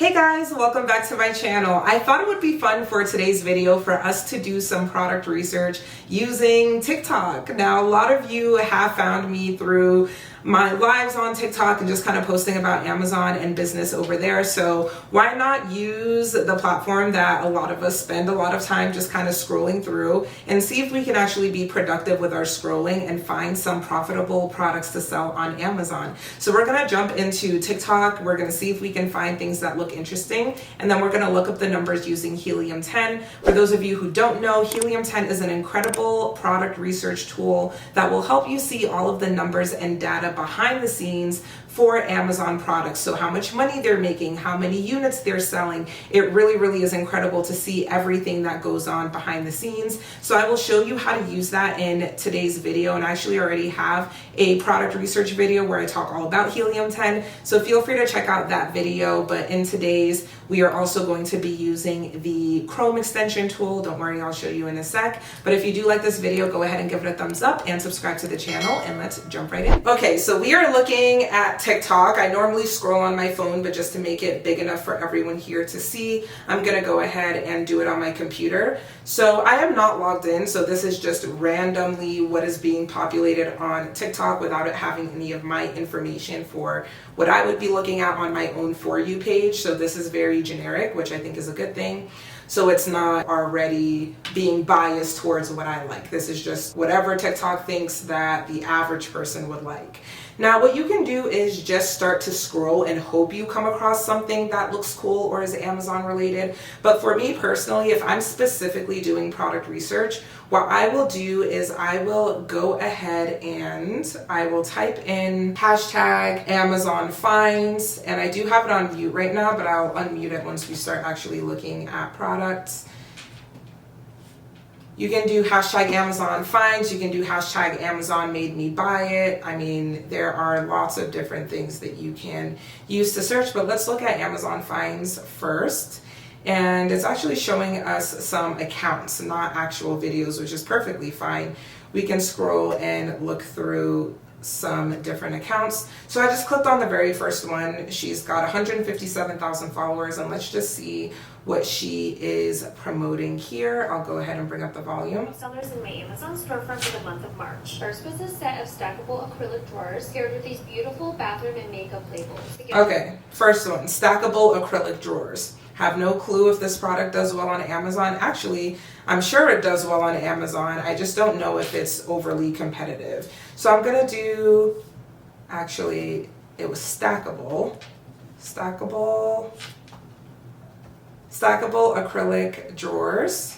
Hey guys, welcome back to my channel. I thought it would be fun for today's video for us to do some product research using TikTok. Now, a lot of you have found me through my lives on TikTok and just kind of posting about Amazon and business over there. So why not use the platform that a lot of us spend a lot of time just kind of scrolling through and see if we can actually be productive with our scrolling and find some profitable products to sell on Amazon. So we're going to jump into TikTok. We're going to see if we can find things that look interesting, and then we're going to look up the numbers using Helium 10. For those of you who don't know, Helium 10 is an incredible product research tool that will help you see all of the numbers and data behind the scenes for Amazon products. So how much money they're making, how many units they're selling. It really is incredible to see everything that goes on behind the scenes. So I will show you how to use that in today's video, and I actually already have a product research video where I talk all about Helium 10. So feel free to check out that video. But in today's, we are also going to be using the Chrome extension tool. Don't worry, I'll show you in a sec. But if you do like this video, go ahead and give it a thumbs up and subscribe to the channel, and let's jump right in. Okay, so we are looking at TikTok. I normally scroll on my phone, but just to make it big enough for everyone here to see, I'm gonna go ahead and do it on my computer. So I am not logged in, so this is just randomly what is being populated on TikTok without it having any of my information for what I would be looking at on my own For You page. So this is very generic, which I think is a good thing. So it's not already being biased towards what I like. This is just whatever TikTok thinks that the average person would like. Now, what you can do is just start to scroll and hope you come across something that looks cool or is Amazon related. But for me personally, if I'm specifically doing product research, what I will do is I will go ahead and I will type in hashtag Amazon finds, and I do have it on mute right now, but I'll unmute it once we start actually looking at products. You can do hashtag Amazon finds, you can do hashtag Amazon made me buy it. I mean, there are lots of different things that you can use to search, but let's look at Amazon finds first. And it's actually showing us some accounts, not actual videos, which is perfectly fine. We can scroll and look through some different accounts. So I just clicked on the very first one. She's got 157,000 followers, and let's just see what she is promoting here. I'll go ahead and bring up the volume. Sellers in my Amazon storefront for the month of March. First was a set of stackable acrylic drawers paired with these beautiful bathroom and makeup labels. Okay, first one, stackable acrylic drawers. Have no clue if this product does well on Amazon. Actually, I'm sure it does well on Amazon. I just don't know if it's overly competitive. So I'm gonna do, actually, it was stackable acrylic drawers.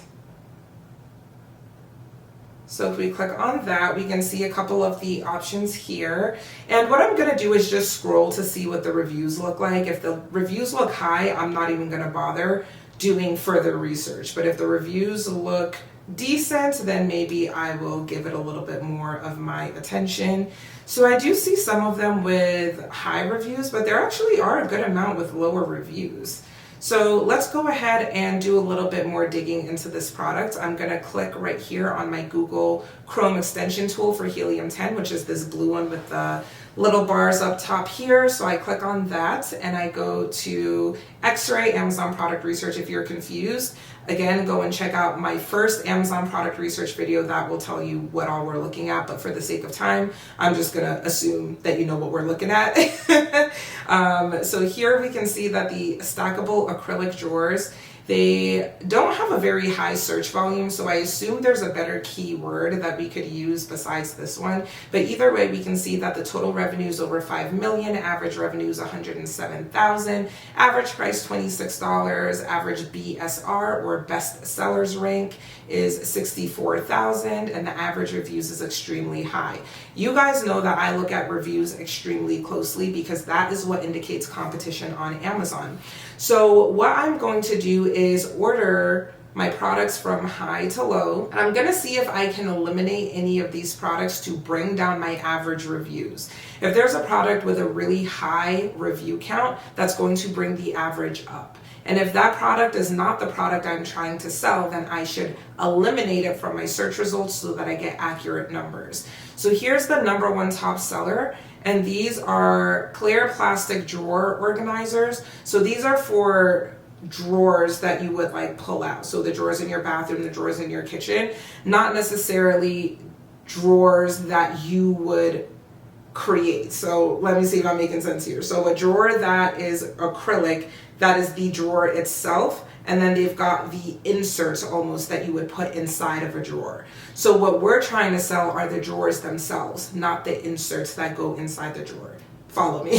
So if we click on that, we can see a couple of the options here. And what I'm gonna do is just scroll to see what the reviews look like. If the reviews look high, I'm not even gonna bother doing further research. But if the reviews look decent, then maybe I will give it a little bit more of my attention. So I do see some of them with high reviews, but there actually are a good amount with lower reviews. So let's go ahead and do a little bit more digging into this product. I'm gonna click right here on my Google Chrome extension tool for Helium 10, which is this blue one with the little bars up top here. So I click on that and I go to X-Ray Amazon product research. If you're confused, again, go and check out my first Amazon product research video that will tell you what all we're looking at. But for the sake of time, I'm just gonna assume that you know what we're looking at. So here we can see that the stackable acrylic drawers, they don't have a very high search volume, so I assume there's a better keyword that we could use besides this one. But either way, we can see that the total revenue is over 5 million, average revenue is 107,000, average price $26, average BSR or best sellers rank is 64,000, and the average reviews is extremely high. You guys know that I look at reviews extremely closely because that is what indicates competition on Amazon. So what I'm going to do is order my products from high to low, and I'm gonna see if I can eliminate any of these products to bring down my average reviews. If there's a product with a really high review count, that's going to bring the average up. And if that product is not the product I'm trying to sell, then I should eliminate it from my search results so that I get accurate numbers. So here's the #1 top seller. And these are clear plastic drawer organizers. So these are for drawers that you would like pull out. So the drawers in your bathroom, the drawers in your kitchen, not necessarily drawers that you would create. So let me see if I'm making sense here. So a drawer that is acrylic, that is the drawer itself. And then they've got the inserts almost that you would put inside of a drawer. So what we're trying to sell are the drawers themselves, not the inserts that go inside the drawer. Follow me.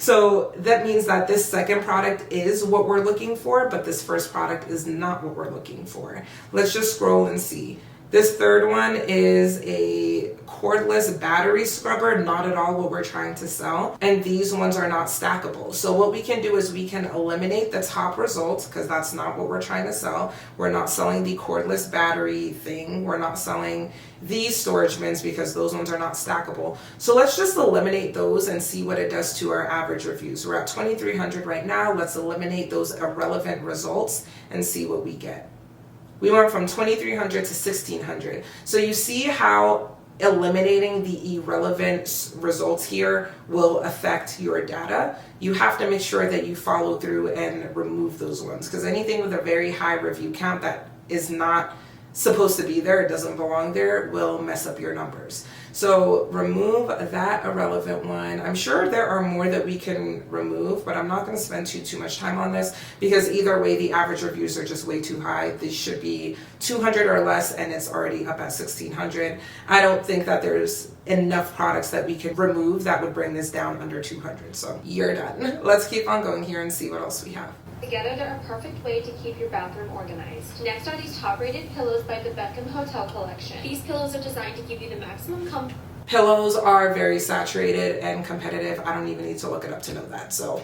So that means that this second product is what we're looking for, but this first product is not what we're looking for. Let's just scroll and see. This third one is a cordless battery scrubber, not at all what we're trying to sell. And these ones are not stackable. So what we can do is we can eliminate the top results because that's not what we're trying to sell. We're not selling the cordless battery thing. We're not selling these storage bins because those ones are not stackable. So let's just eliminate those and see what it does to our average reviews. We're at 2,300 right now. Let's eliminate those irrelevant results and see what we get. We went from 2,300 to 1,600. So you see how eliminating the irrelevant results here will affect your data. You have to make sure that you follow through and remove those ones, because anything with a very high review count that is not supposed to be there, it doesn't belong there, will mess up your numbers. So remove that irrelevant one. I'm sure there are more that we can remove, but I'm not going to spend too much time on this because either way the average reviews are just way too high. These should be 200 or less and it's already up at 1,600. I don't think that there's enough products that we can remove that would bring this down under 200. So you're done. Let's keep on going here and see what else we have. Together, they're a perfect way to keep your bathroom organized. Next are these top-rated pillows by the Beckham Hotel Collection. These pillows are designed to give you the maximum comfort. Pillows are very saturated and competitive. I don't even need to look it up to know that. So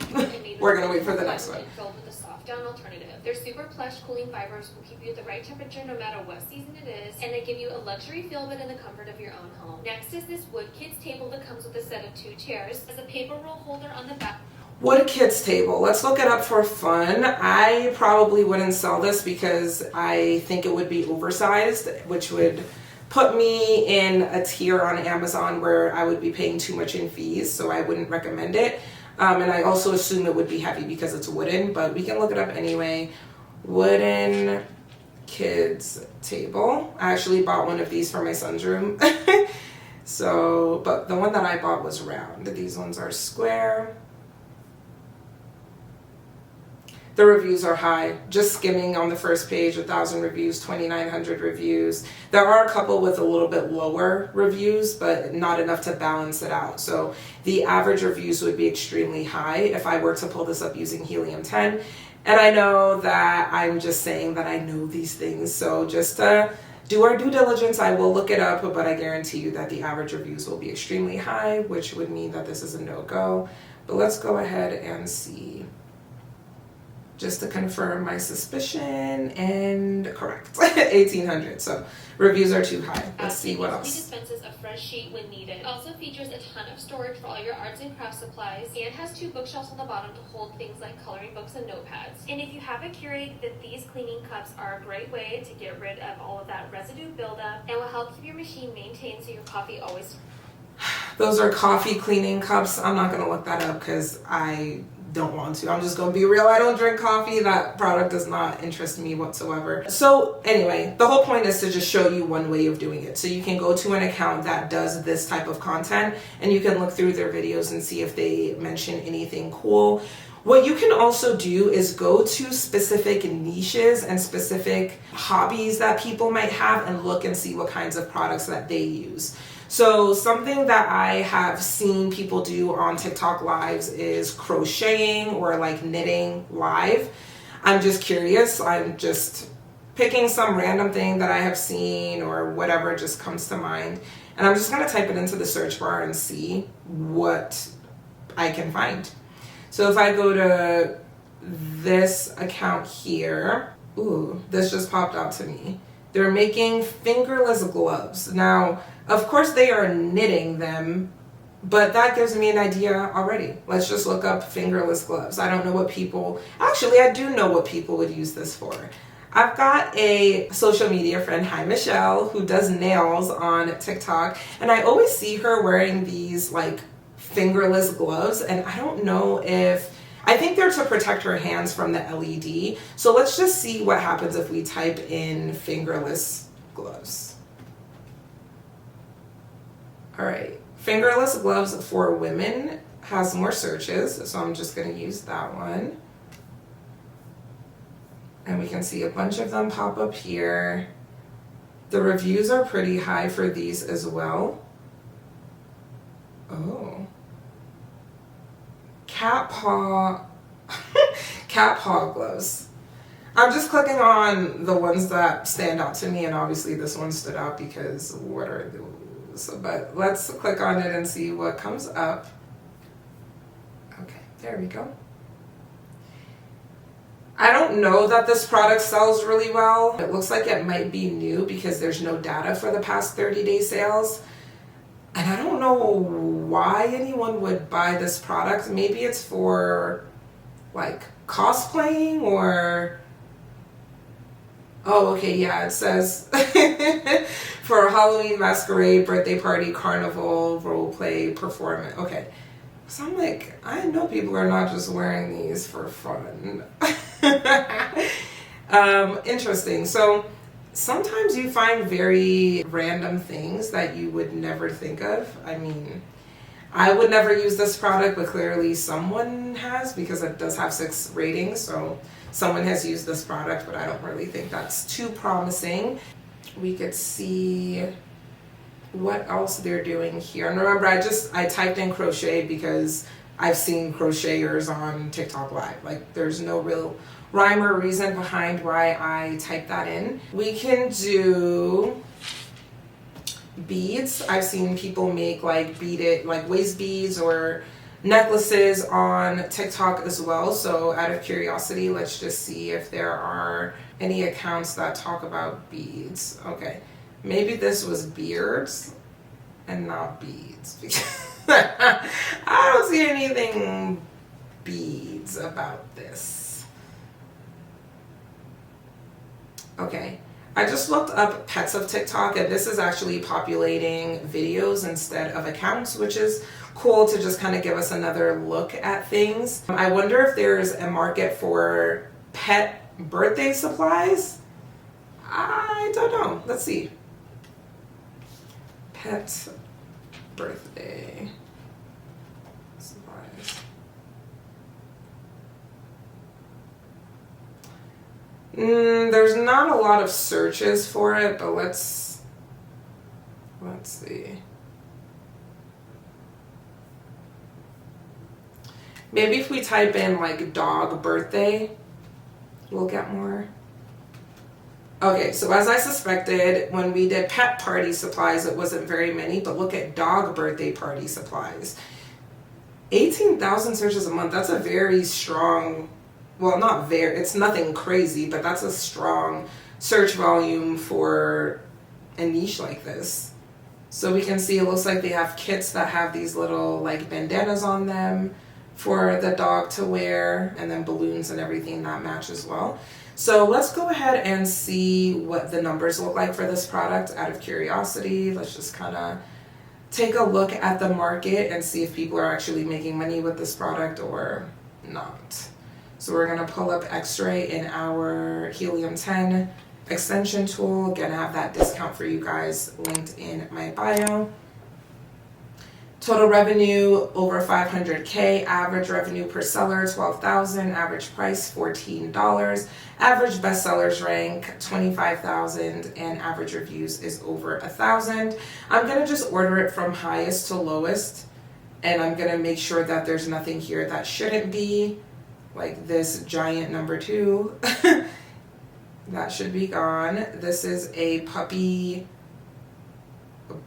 we're going to wait for the next one. Filled with a soft down alternative. Their super plush cooling fibers will keep you at the right temperature no matter what season it is, and they give you a luxury feel but in the comfort of your own home. Next is this wood kids table that comes with a set of 2 chairs, as a paper roll holder on the back. Wood kids table. Let's look it up for fun. I probably wouldn't sell this because I think it would be oversized, which would put me in a tier on Amazon where I would be paying too much in fees, so I wouldn't recommend it. And I also assume it would be heavy because it's wooden, but we can look it up anyway. Wooden kids table. I actually bought one of these for my son's room. So, but the one that I bought was round. These ones are square. The reviews are high. Just skimming on the first page, 1,000 reviews, 2,900 reviews. There are a couple with a little bit lower reviews, but not enough to balance it out. So the average reviews would be extremely high if I were to pull this up using Helium-10. And I know that I'm just saying that I know these things. So just do our due diligence. I will look it up, but I guarantee you that the average reviews will be extremely high, which would mean that this is a no-go. But let's go ahead and see. Just to confirm my suspicion, and correct, 1,800. So reviews are too high. Let's see what else. Dispenses a fresh sheet when needed. It also features a ton of storage for all your arts and crafts supplies, and has 2 bookshelves on the bottom to hold things like coloring books and notepads. And if you haven't curated, then these cleaning cups are a great way to get rid of all of that residue buildup, and will help keep your machine maintained so your coffee always. Those are coffee cleaning cups. I'm not gonna look that up because I don't want to. I'm just gonna be real. I don't drink coffee. That product does not interest me whatsoever. So anyway, the whole point is to just show you one way of doing it. So you can go to an account that does this type of content and you can look through their videos and see if they mention anything cool. What you can also do is go to specific niches and specific hobbies that people might have and look and see what kinds of products that they use. So something that I have seen people do on TikTok lives is crocheting or like knitting live. I'm just curious. I'm just picking some random thing that I have seen or whatever just comes to mind. And I'm just going to type it into the search bar and see what I can find. So if I go to this account here, ooh, this just popped out to me. They're making fingerless gloves. Now, of course they are knitting them But that gives me an idea already. Let's just look up fingerless gloves. I don't know what people, actually I do know what people would use this for. I've got a social media friend, hi Michelle, who does nails on TikTok, and I always see her wearing these like fingerless gloves, and I don't know if, I think they're to protect her hands from the LED. So let's just see what happens if we type in fingerless gloves. All right, fingerless gloves for women has more searches, so I'm just going to use that one. And we can see a bunch of them pop up here. The reviews are pretty high for these as well. Oh. Cat paw gloves. I'm just clicking on the ones that stand out to me, and obviously this one stood out because what are those? But let's click on it and see what comes up. Okay, there we go. I don't know that this product sells really well. It looks like it might be new because there's no data for the past 30-day sales. And I don't know why anyone would buy this product. Maybe it's for like cosplaying or, oh, okay, yeah, it says for a Halloween masquerade, birthday party, carnival, role play, performance. Okay. So I'm like, I know people are not just wearing these for fun. Interesting. So sometimes you find very random things that you would never think of. I mean, I would never use this product, but clearly someone has because it does have 6 ratings. So someone has used this product, but I don't really think that's too promising. We could see what else they're doing here. And remember, I typed in crochet because I've seen crocheters on TikTok Live. Like, there's no real rhyme or reason behind why I typed that in. We can do beads. I've seen people make like beaded, like waist beads or necklaces on TikTok as well. So out of curiosity, let's just see if there are any accounts that talk about beads. Okay. Maybe this was beards and not beads. I don't see anything beads about this. Okay, I just looked up pets of TikTok, and this is actually populating videos instead of accounts, which is cool to just kind of give us another look at things. I wonder if there's a market for pet birthday supplies. I don't know. Let's see. Pet birthday supplies. There's not a lot of searches for it, but let's see. Maybe if we type in like dog birthday, we'll get more. Okay, so as I suspected, when we did pet party supplies, it wasn't very many, but look at dog birthday party supplies. 18,000 searches a month, that's a very strong, well, not very, it's nothing crazy, but that's a strong search volume for a niche like this. So we can see it looks like they have kits that have these little like bandanas on them for the dog to wear, and then balloons and everything that match as well. So let's go ahead and see what the numbers look like for this product out of curiosity. Let's just kind of take a look at the market and see if people are actually making money with this product or not. So we're going to pull up X-Ray in our Helium 10 extension tool. Gonna have that discount for you guys linked in my bio. Total revenue over 500K, average revenue per seller 12,000, average price $14, average bestsellers rank 25,000, and average reviews is over 1,000. I'm gonna just order it from highest to lowest, and I'm gonna make sure that there's nothing here that shouldn't be, like this giant number 2. That should be gone. This is a puppy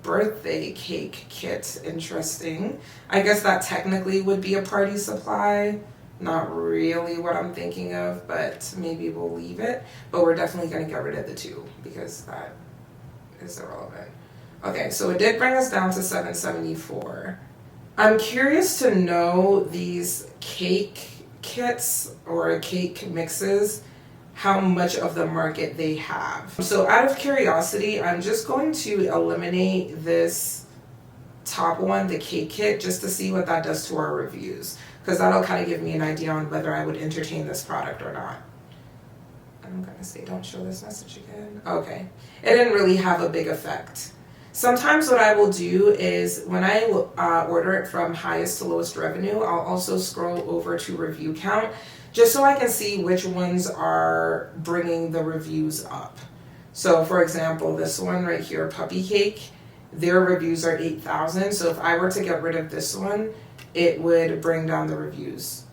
birthday cake kit. Interesting. I guess that technically would be a party supply. Not really what I'm thinking of, but maybe we'll leave it. But we're definitely going to get rid of the 2 because that is irrelevant. Okay, so it did bring us down to $774. I'm curious to know these cake kits or cake mixes, how much of the market they have. So out of curiosity, I'm just going to eliminate this top one, the cake kit, just to see what that does to our reviews, because that'll kind of give me an idea on whether I would entertain this product or not. I'm gonna say don't show this message again. Okay, it didn't really have a big effect. Sometimes what I will do is when I order it from highest to lowest revenue, I'll also scroll over to review count just so I can see which ones are bringing the reviews up. So for example, this one right here, Puppy Cake, their reviews are 8,000. So if I were to get rid of this one, it would bring down the reviews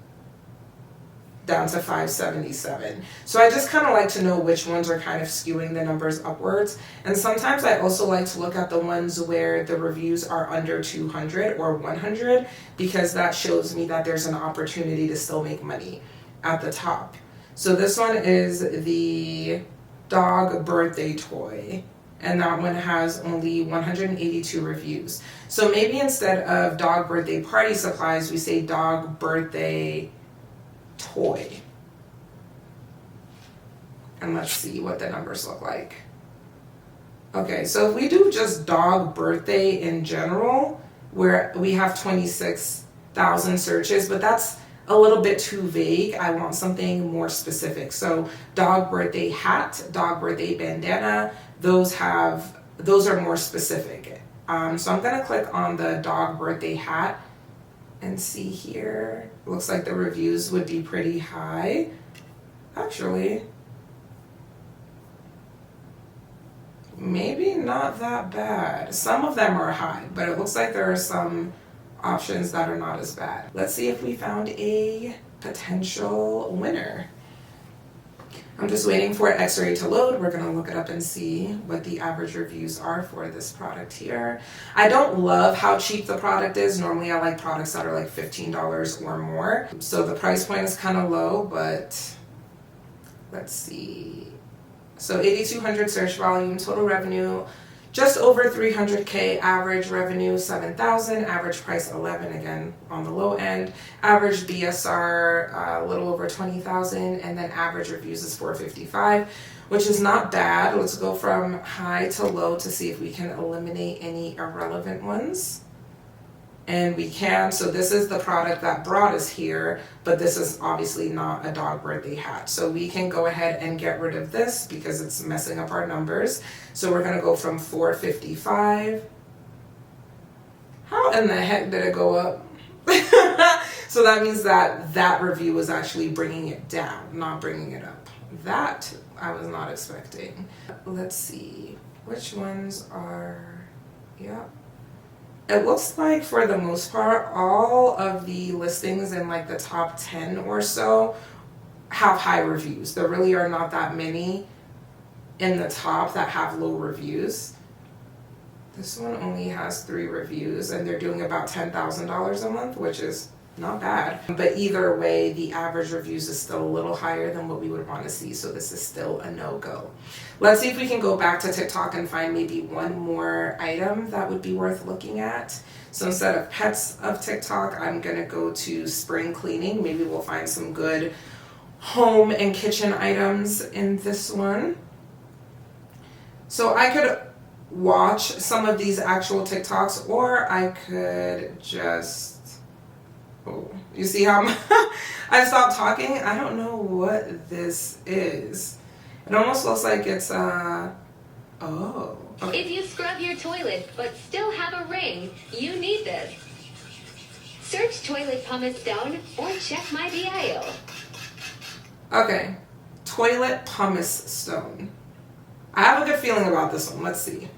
down to 577. So I just kind of like to know which ones are kind of skewing the numbers upwards. And sometimes I also like to look at the ones where the reviews are under 200 or 100, because that shows me that there's an opportunity to still make money at the top. So this one is the dog birthday toy, and that one has only 182 reviews. So maybe instead of dog birthday party supplies, we say dog birthday toy. And let's see what the numbers look like. Okay, so if we do just dog birthday in general, where we have 26,000 searches, but that's a little bit too vague. I want something more specific. So dog birthday hat, dog birthday bandana, those are more specific. So I'm gonna click on the dog birthday hat and see here. Looks like the reviews would be pretty high. Actually, maybe not that bad. Some of them are high, but it looks like there are some options that are not as bad. Let's see if we found a potential winner. I'm just waiting for X-ray to load. We're gonna look it up and see what the average reviews are for this product here. I don't love how cheap the product is. Normally I like products that are like $15 or more. So the price point is kind of low, but let's see. So 8,200 search volume, total revenue, just over 300K, average revenue 7,000, average price 11, again on the low end, average BSR a little over 20,000, and then average reviews is 455, which is not bad. Let's go from high to low to see if we can eliminate any irrelevant ones. And we can. So this is the product that brought us here, but this is obviously not a dog birthday hat. So we can go ahead and get rid of this because it's messing up our numbers. So we're gonna go from 455. How in the heck did it go up? So that means that that review was actually bringing it down, not bringing it up. That I was not expecting. Let's see, which ones are, yeah. It looks like for the most part, all of the listings in like the top 10 or so have high reviews. There really are not that many in the top that have low reviews. This one only has 3 reviews and they're doing about $10,000 a month, which is not bad. But either way, the average reviews is still a little higher than what we would want to see. So this is still a no-go. Let's see if we can go back to TikTok and find maybe one more item that would be worth looking at. So instead of pets of TikTok, I'm gonna go to spring cleaning. Maybe we'll find some good home and kitchen items in this one. So I could watch some of these actual TikToks, or I could just, oh, you see how I stopped talking? I don't know what this is. It almost looks like it's oh. Okay. If you scrub your toilet but still have a ring, you need this. Search toilet pumice stone or check my bio. Okay, toilet pumice stone. I have a good feeling about this one. Let's see.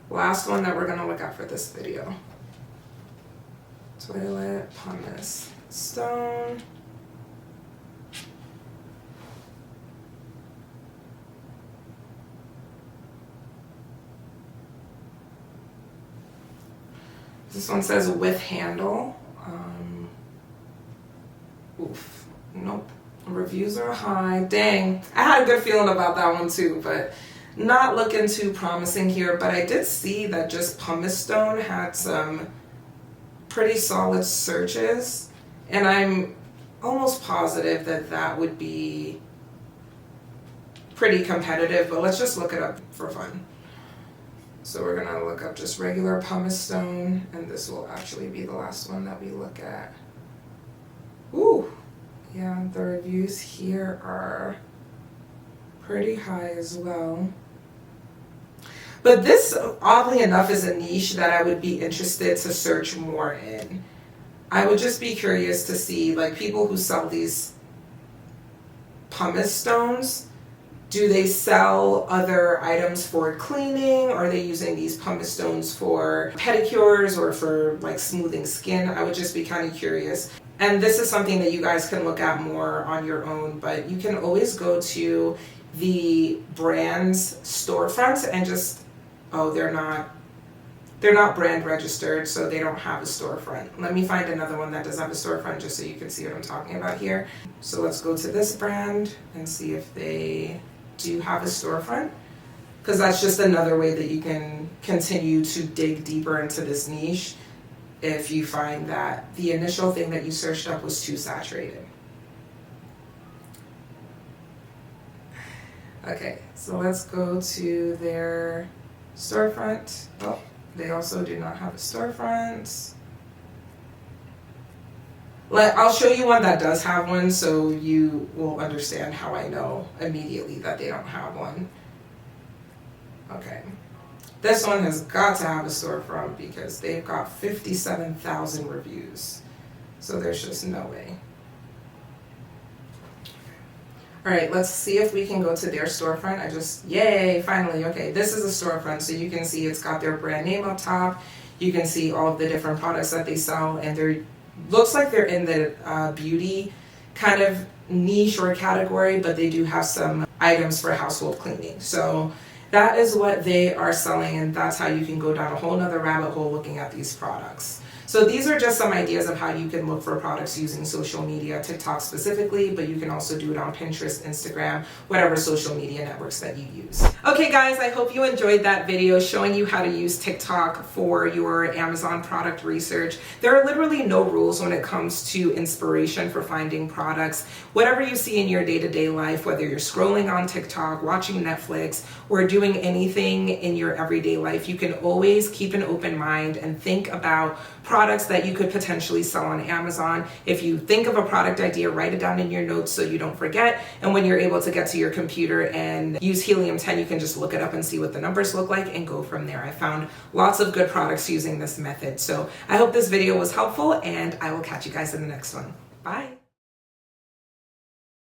Last one that we're gonna look at for this video. Toilet pumice stone. This one says with handle. Oof, nope. Reviews are high. Dang, I had a good feeling about that one too, but not looking too promising here. But I did see that just pumice stone had some pretty solid searches, and I'm almost positive that that would be pretty competitive, but let's just look it up for fun. So we're gonna look up just regular pumice stone, and this will actually be the last one that we look at. Ooh, yeah, the reviews here are pretty high as well. But this, oddly enough, is a niche that I would be interested to search more in. I would just be curious to see, like, people who sell these pumice stones, do they sell other items for cleaning? Are they using these pumice stones for pedicures or for like smoothing skin? I would just be kind of curious. And this is something that you guys can look at more on your own, but you can always go to the brand's storefront and just, oh, they're not brand registered, so they don't have a storefront. Let me find another one that does have a storefront just so you can see what I'm talking about here. So let's go to this brand and see if they do have a storefront, because that's just another way that you can continue to dig deeper into this niche if you find that the initial thing that you searched up was too saturated. Okay, so let's go to their storefront. Oh, they also do not have a storefront. I'll show you one that does have one so you will understand how I know immediately that they don't have one. Okay. This one has got to have a storefront because they've got 57,000 reviews. So there's just no way. All right, let's see if we can go to their storefront. Yay, finally. Okay, this is a storefront, so you can see it's got their brand name up top. You can see all of the different products that they sell, and looks like they're in the beauty kind of niche or category, but they do have some items for household cleaning. So that is what they are selling, and that's how you can go down a whole nother rabbit hole looking at these products. So these are just some ideas of how you can look for products using social media, TikTok specifically, but you can also do it on Pinterest, Instagram, whatever social media networks that you use. Okay guys, I hope you enjoyed that video showing you how to use TikTok for your Amazon product research. There are literally no rules when it comes to inspiration for finding products. Whatever you see in your day-to-day life, whether you're scrolling on TikTok, watching Netflix, or doing anything in your everyday life, you can always keep an open mind and think about products that you could potentially sell on Amazon. If you think of a product idea, write it down in your notes so you don't forget. And when you're able to get to your computer and use Helium-10, you can just look it up and see what the numbers look like and go from there. I found lots of good products using this method. So I hope this video was helpful, and I will catch you guys in the next one. Bye.